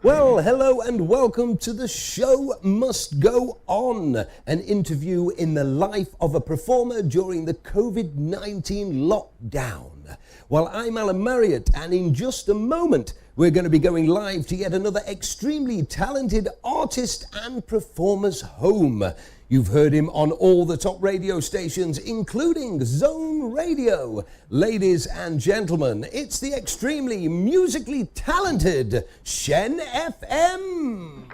Well, hello and welcome to The Show Must Go On, an interview in the life of a performer during the COVID-19 lockdown. Well, I'm Alan Marriott, and in just a moment, we're going to be going live to yet another extremely talented artist and performer's home. You've heard him on all the top radio stations, including Zone Radio. Ladies and gentlemen, it's the extremely musically talented ShenFm.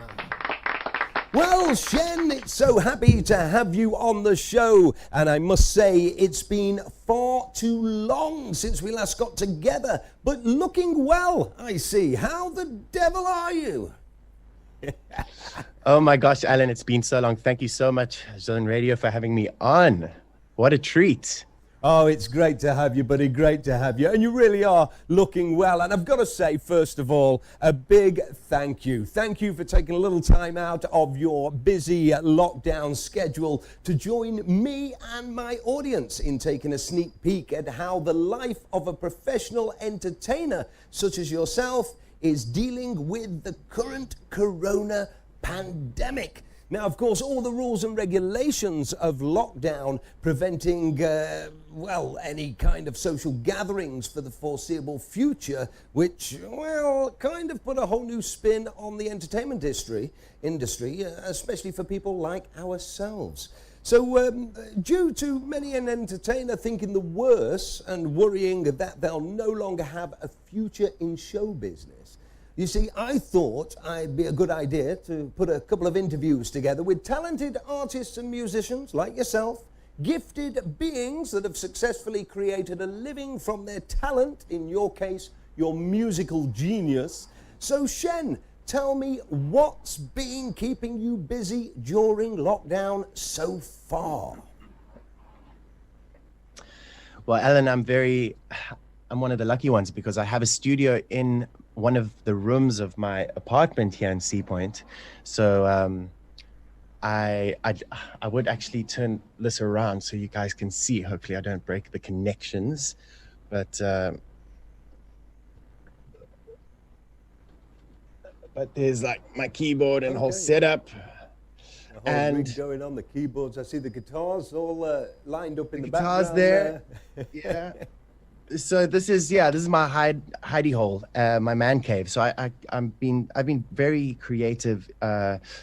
Well, Shen, it's so happy to have you on the show. And I must say, it's been far too long since we last got together. But looking well, I see. How the devil are you? Oh my gosh, Alan, it's been so long. Thank you so much, Zone Radio, for having me on. What a treat. Oh, it's great to have you, buddy. Great to have you. And you really are looking well. And I've got to say, first of all, a big thank you. Thank you for taking a little time out of your busy lockdown schedule to join me and my audience in taking a sneak peek at how the life of a professional entertainer such as yourself is dealing with the current corona pandemic. Now, of course, all the rules and regulations of lockdown preventing, any kind of social gatherings for the foreseeable future, which, kind of put a whole new spin on the entertainment industry, especially for people like ourselves. So, due to many an entertainer thinking the worst and worrying that they'll no longer have a future in show business, you see, I thought it'd be a good idea to put a couple of interviews together with talented artists and musicians like yourself, gifted beings that have successfully created a living from their talent, in your case, your musical genius. So, Shen, tell me what's been keeping you busy during lockdown so far? Well, Alan, I'm one of the lucky ones because I have a studio in one of the rooms of my apartment here in Sea Point. So I would actually turn this around so you guys can see. Hopefully I don't break the connections, but there's like my keyboard and whole setup. The whole rig going on, the keyboards. I see the guitars all lined up in the guitars background. There. Yeah. So this is my hidey hole, my man cave. So I've been very creative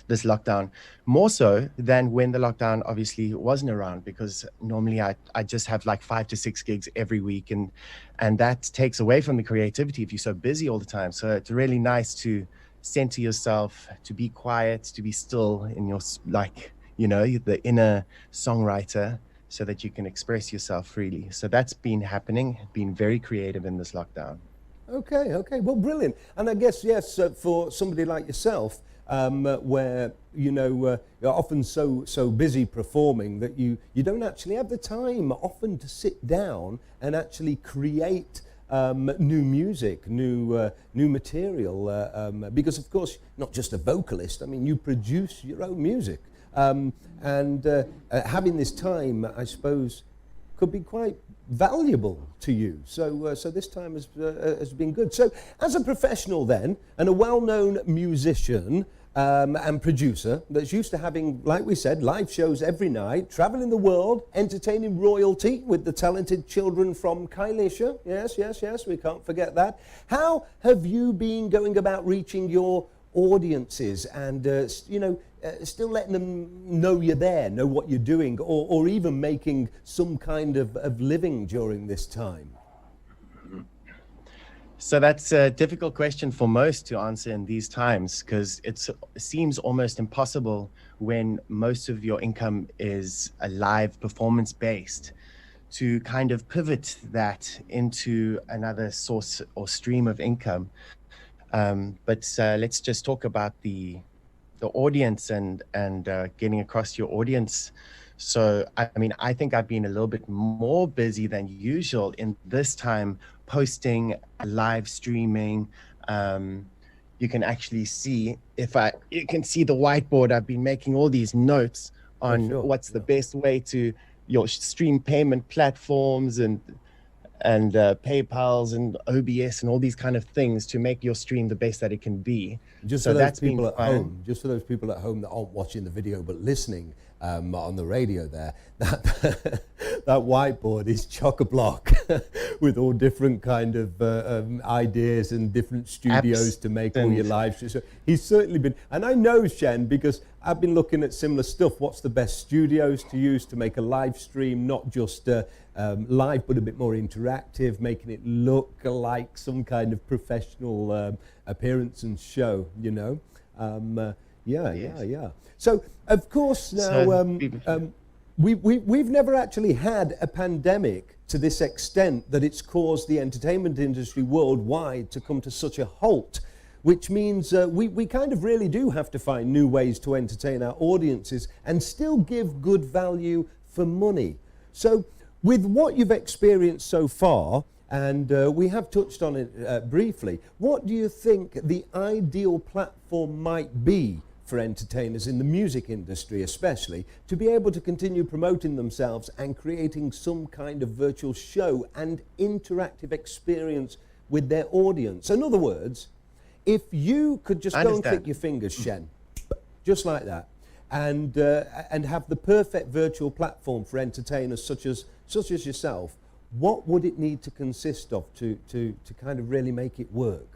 this lockdown, more so than when the lockdown obviously wasn't around, because normally I just have like 5 to 6 gigs every week, and that takes away from the creativity if you're so busy all the time. So it's really nice to center yourself, to be quiet, to be still in your, the inner songwriter, so that you can express yourself freely. So that's been happening, been very creative in this lockdown. Okay, well, brilliant. And I guess, yes, for somebody like yourself, where, you're often so busy performing that you don't actually have the time often to sit down and actually create new music, new material, because, of course, not just a vocalist. I mean, you produce your own music. Having this time, I suppose, could be quite valuable to you. So this time has been good. So as a professional then, and a well-known musician and producer that's used to having, like we said, live shows every night, traveling the world, entertaining royalty with the talented children from Kailisha. Yes, we can't forget that. How have you been going about reaching your audiences and, still letting them know you're there, know what you're doing, or even making some kind of living during this time? So that's a difficult question for most to answer in these times, because it seems almost impossible when most of your income is a live performance based to kind of pivot that into another source or stream of income. But let's just talk about the audience and getting across your audience. So, I think I've been a little bit more busy than usual in this time, posting, live streaming. You can actually see, you can see the whiteboard. I've been making all these notes on what's the best way to your stream payment platforms and and PayPal's and OBS and all these kind of things to make your stream the best that it can be. Just so for those that's people been at fun. home, just for those people at home that aren't watching the video but listening on the radio there, that that whiteboard is chock-a-block with all different kind of ideas and different studios to make all your live streams. So he's certainly been, and I know Shen because I've been looking at similar stuff. What's the best studios to use to make a live stream, not just live, but a bit more interactive, making it look like some kind of professional appearance and show, you know. Yeah. So, of course, now we've never actually had a pandemic to this extent that it's caused the entertainment industry worldwide to come to such a halt, which means we kind of really do have to find new ways to entertain our audiences and still give good value for money. So, with what you've experienced so far, and we have touched on it briefly, what do you think the ideal platform might be for entertainers in the music industry especially to be able to continue promoting themselves and creating some kind of virtual show and interactive experience with their audience? In other words, if you could just go and click your fingers, Shen, just like that, and have the perfect virtual platform for entertainers such as yourself, what would it need to consist of to kind of really make it work?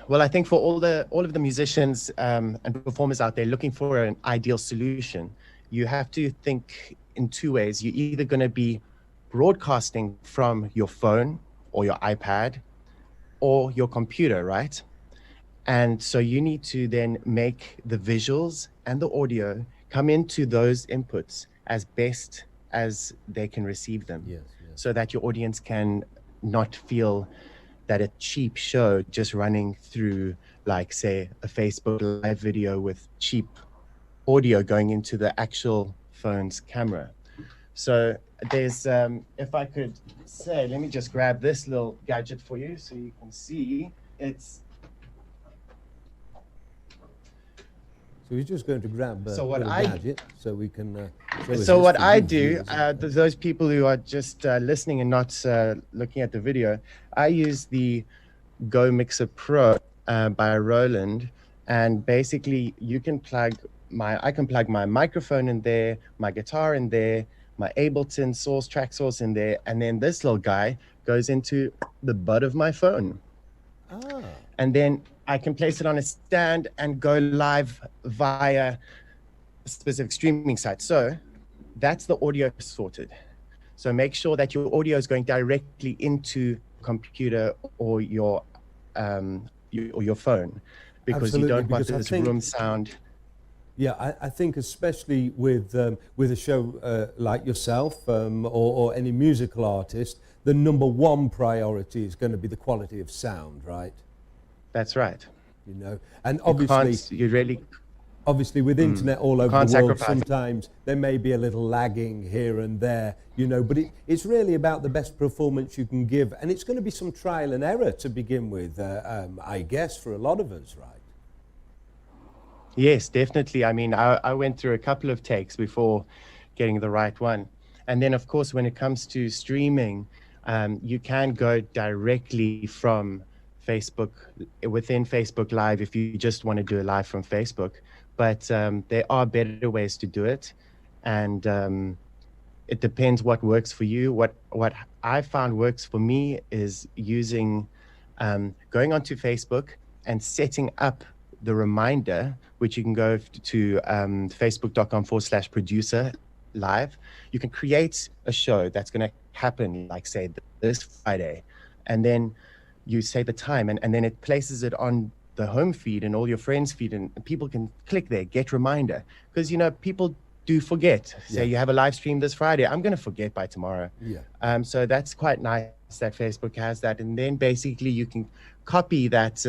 Well, I think for all of the musicians and performers out there looking for an ideal solution, you have to think in two ways. You're either going to be broadcasting from your phone or your iPad or your computer, right? And so you need to then make the visuals and the audio come into those inputs as best as they can receive them. Yes. So that your audience can not feel that a cheap show just running through, like, say, a Facebook live video with cheap audio going into the actual phone's camera. So there's, if I could say, let me just grab this little gadget for you so you can see. It's So he's just going to grab a gadget so we can show us So this what for I you do, viewers. those people who are just listening and not looking at the video, I use the Go Mixer Pro by Roland, and basically you can I can plug my microphone in there, my guitar in there, my Ableton track source in there, and then this little guy goes into the butt of my phone. And then I can place it on a stand and go live via a specific streaming site. So that's the audio sorted. So make sure that your audio is going directly into computer or your phone, because Absolutely, you don't want because I this think- room sound. Yeah, I think especially with a show like yourself or any musical artist, the number one priority is going to be the quality of sound, right? That's right. You know, and obviously with internet all over Can't the world, sacrifice. sometimes there may be a little lagging here and there, you know, but it's really about the best performance you can give, and it's going to be some trial and error to begin with, I guess, for a lot of us, right? Yes, definitely. I mean, I went through a couple of takes before getting the right one. And then, of course, when it comes to streaming, you can go directly from Facebook, within Facebook Live, if you just want to do a live from Facebook. But there are better ways to do it. And it depends what works for you. What I found works for me is using, going onto Facebook and setting up the reminder, which you can go to facebook.com/producer live. You can create a show that's going to happen, like, say, this Friday, and then you say the time, and then it places it on the home feed and all your friends' feed, and people can click there, get reminder, because, you know, people do forget. Say you have a live stream this Friday, I'm going to forget by tomorrow. So that's quite nice that Facebook has that. And then basically you can copy that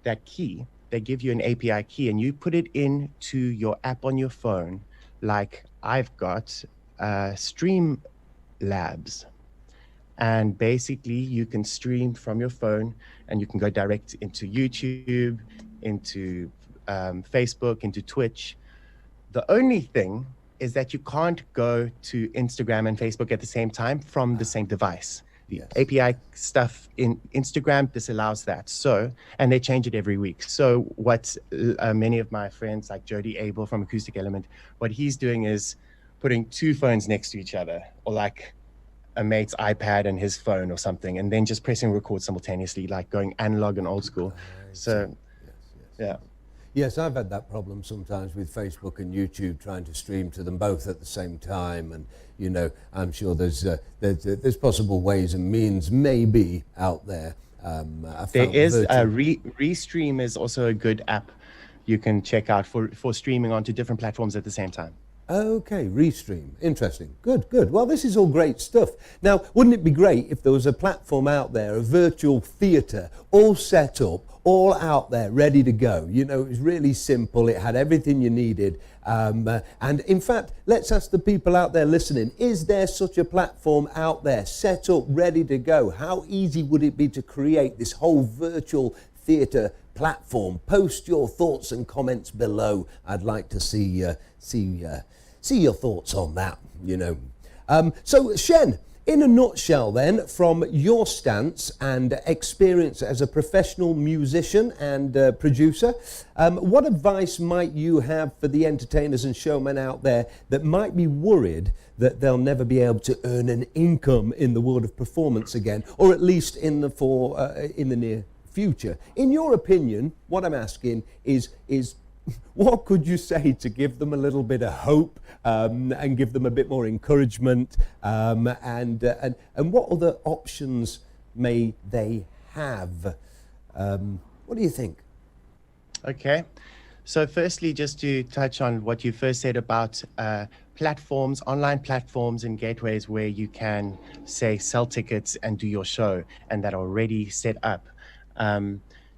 that key. They give you an API key, and you put it into your app on your phone. Like I've got Streamlabs, and basically you can stream from your phone, and you can go direct into YouTube, into Facebook, into Twitch. The only thing is that you can't go to Instagram and Facebook at the same time from the same device. The Yes. API stuff in Instagram disallows that. So, and they change it every week. So what many of my friends like Jody Abel from Acoustic Element, what he's doing is putting two phones next to each other, or like a mate's iPad and his phone or something, and then just pressing record simultaneously, like going analog and old school. So, yeah. Yes, I've had that problem sometimes with Facebook and YouTube, trying to stream to them both at the same time, and you know, I'm sure there's possible ways and means maybe out there. There is Restream is also a good app you can check out for streaming onto different platforms at the same time. Okay, Restream. Interesting. Good, good. Well, this is all great stuff. Now, wouldn't it be great if there was a platform out there, a virtual theatre, all set up, all out there, ready to go? You know, it was really simple. It had everything you needed. And in fact, let's ask the people out there listening, is there such a platform out there, set up, ready to go? How easy would it be to create this whole virtual theatre platform? Post your thoughts and comments below. I'd like to see your thoughts on that, you know. So Shen, in a nutshell then, from your stance and experience as a professional musician and producer, what advice might you have for the entertainers and showmen out there that might be worried that they'll never be able to earn an income in the world of performance again, or at least in the near future? In your opinion, what I'm asking is what could you say to give them a little bit of hope and give them a bit more encouragement, and what other options may they have? What do you think? Okay, so firstly, just to touch on what you first said about platforms, online platforms and gateways where you can, say, sell tickets and do your show, and that are already set up.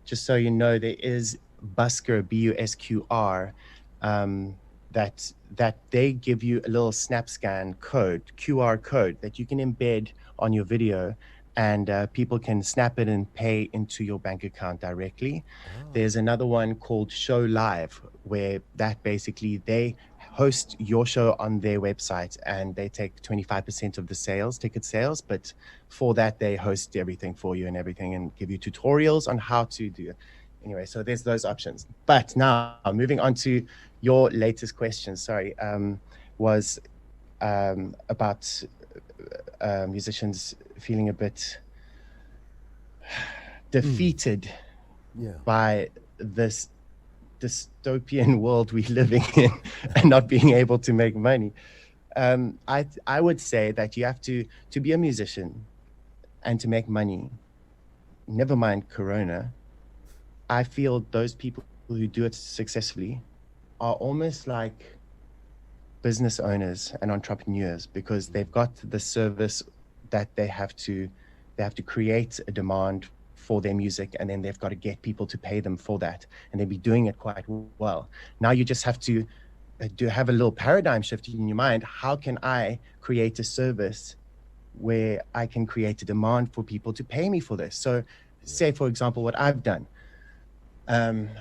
Just so you know, there is Busqr, BUSQR, that they give you a little SnapScan code, QR code that you can embed on your video, and people can snap it and pay into your bank account directly. Oh. There's another one called Show Live, where that basically they host your show on their website and they take 25% of the sales, ticket sales, but for that they host everything for you and everything and give you tutorials on how to do it. Anyway, so there's those options. But now moving on to your latest question, was about musicians feeling a bit defeated by this dystopian world we're living in and not being able to make money. I would say that you have to be a musician and to make money, never mind Corona. I feel those people who do it successfully are almost like business owners and entrepreneurs, because they've got the service that they have to create a demand for their music, and then they've got to get people to pay them for that, and they'll be doing it quite well. Now you just have to have a little paradigm shift in your mind. How can I create a service where I can create a demand for people to pay me for this? So say, for example, what I've done. I'm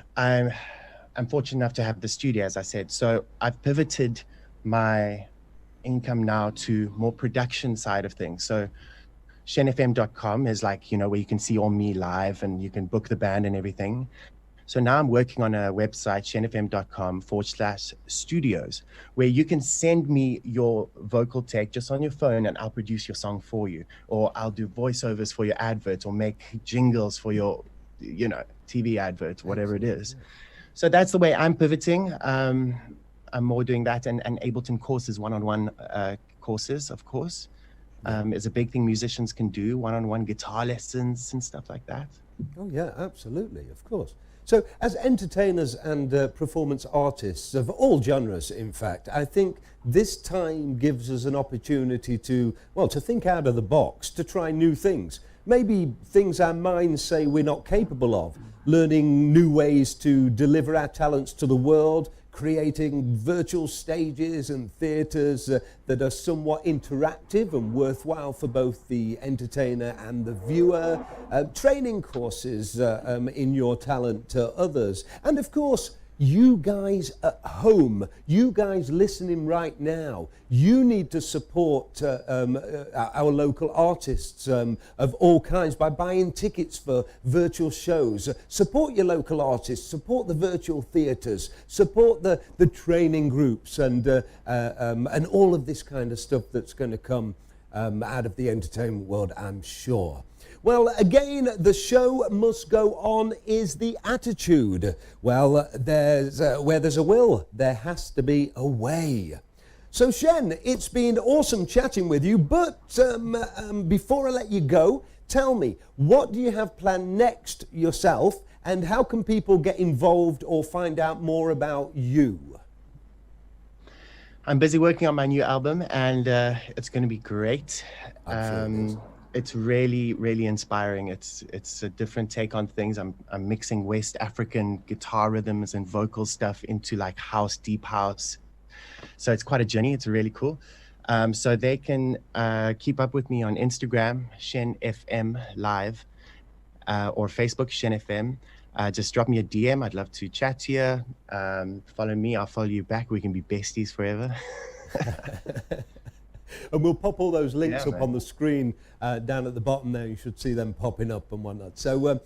fortunate enough to have the studio, as I said. So I've pivoted my income now to more production side of things. So ShenFM.com is like, you know, where you can see all me live and you can book the band and everything. So now I'm working on a website, ShenFM.com/studios, where you can send me your vocal take just on your phone and I'll produce your song for you, or I'll do voiceovers for your advert, or make jingles for your, you know, TV adverts, whatever it is. So that's the way I'm pivoting. I'm more doing that, and Ableton courses, one-on-one courses, of course, is a big thing musicians can do, one-on-one guitar lessons and stuff like that. Oh yeah, absolutely, of course. So as entertainers and performance artists of all genres, in fact, I think this time gives us an opportunity to think out of the box, to try new things. Maybe things our minds say we're not capable of, learning new ways to deliver our talents to the world, creating virtual stages and theatres that are somewhat interactive and worthwhile for both the entertainer and the viewer, training courses in your talent to others, and of course, you guys at home, you guys listening right now, you need to support our local artists of all kinds by buying tickets for virtual shows. Support your local artists, support the virtual theatres, support the training groups and all of this kind of stuff that's going to come out of the entertainment world, I'm sure. Well, again, the show must go on is the attitude. Well, where there's a will, there has to be a way. So, Shen, it's been awesome chatting with you, but before I let you go, tell me, what do you have planned next yourself, and how can people get involved or find out more about you? I'm busy working on my new album, and it's going to be great. It's really, really inspiring. It's a different take on things. I'm mixing West African guitar rhythms and vocal stuff into like house, deep house. So it's quite a journey. It's really cool. So they can keep up with me on Instagram, ShenFM Live, or Facebook, ShenFM. Just drop me a DM. I'd love to chat to you. Follow me. I'll follow you back. We can be besties forever. And we'll pop all those links up on the screen down at the bottom there. You should see them popping up and whatnot. So,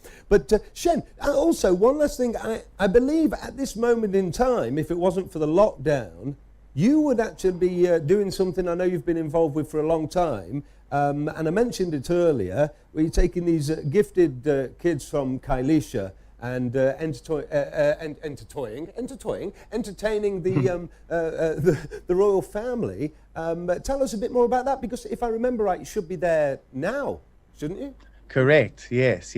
Shen, also one last thing. I believe at this moment in time, if it wasn't for the lockdown, you would actually be doing something I know you've been involved with for a long time. And I mentioned it earlier, where you're taking these gifted kids from Kailisha and entertaining the royal family. Tell us a bit more about that, because if I remember right, you should be there now, shouldn't you? Correct. Yes.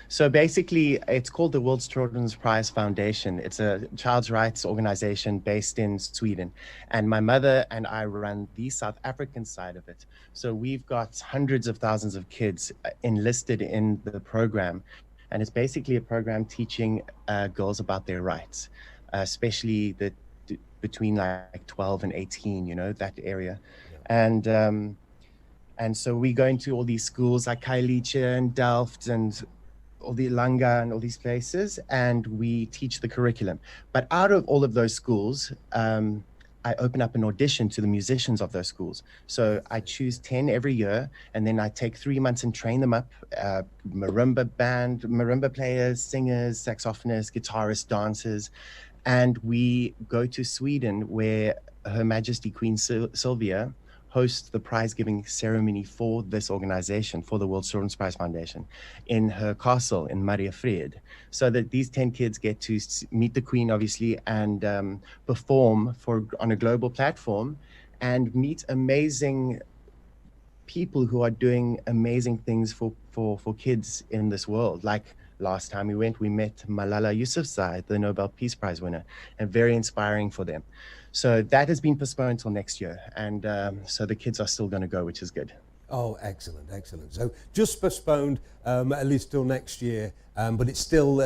So basically, it's called the World Children's Prize Foundation. It's a child's rights organization based in Sweden. And my mother and I run the South African side of it. So we've got hundreds of thousands of kids enlisted in the program. And it's basically a program teaching girls about their rights, especially between like 12 and 18, that area. Yeah. And so we go into all these schools like Kailicha and Delft and all the Langa and all these places, and we teach the curriculum. But out of all of those schools, I open up an audition to the musicians of those schools. So I choose 10 every year, and then I take 3 months and train them up. Marimba players, singers, saxophonists, guitarists, dancers. And we go to Sweden, where Her Majesty Queen Sylvia hosts the prize-giving ceremony for this organization, for the World Children's Prize Foundation, in her castle in Mariafred. So that these 10 kids get to meet the Queen, obviously, and perform on a global platform and meet amazing people who are doing amazing things for kids in this world. Like last time we met Malala Yousafzai, the Nobel Peace Prize winner, and very inspiring for them. So that has been postponed till next year. And so the kids are still going to go, which is good. Oh, excellent. So just postponed at least till next year, but it's still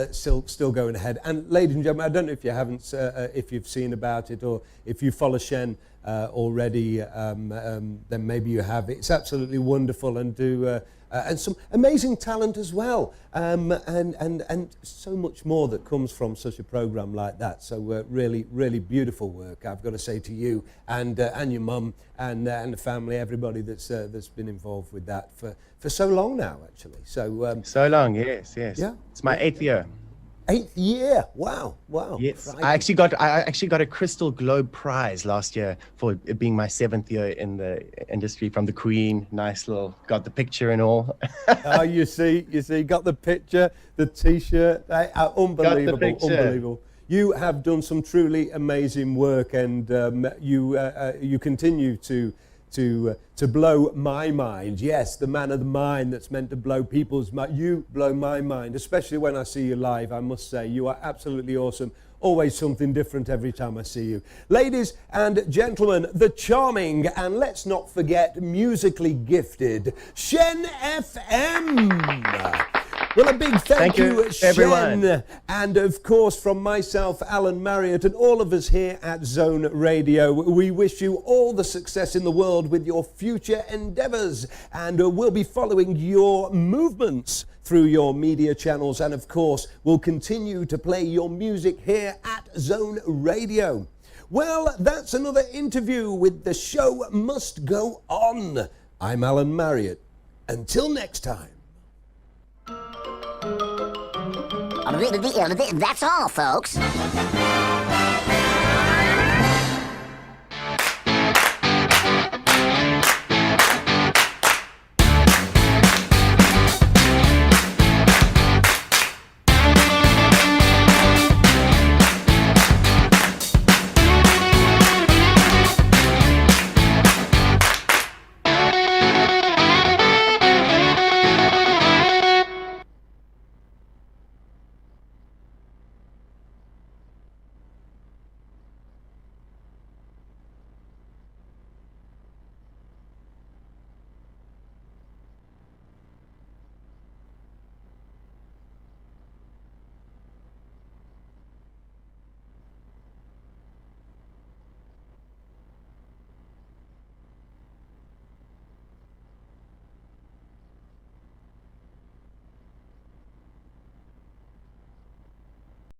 going ahead. And ladies and gentlemen, I don't know if you haven't, if you've seen about it, or if you follow Shen already, then maybe you have. It's absolutely wonderful, and some amazing talent as well, and so much more that comes from such a program like that. So really beautiful work, I've got to say to you and your mum and the family, everybody that's been involved with that for so long now, actually. So so long, yes. Yeah, it's my 8th year. 8th year, wow. Yes, I actually got a Crystal Globe Prize last year for it being my 7th year in the industry from the Queen. Nice little, got the picture and all. Oh, you see, got the picture, the T-shirt, unbelievable. You have done some truly amazing work, and you continue to blow my mind. Yes, the man of the mind that's meant to blow people's mind. You blow my mind, especially when I see you live. I must say, you are absolutely awesome. Always something different every time I see you. Ladies and gentlemen, the charming, and let's not forget, musically gifted, ShenFm. Well, a big thank you, Shen, everyone. And of course, from myself, Alan Marriott, and all of us here at Zone Radio, we wish you all the success in the world with your future endeavors, and we'll be following your movements. through your media channels, and of course, we'll continue to play your music here at Zone Radio. Well, that's another interview with The Show Must Go On. I'm Alan Marriott. Until next time. That's all, folks.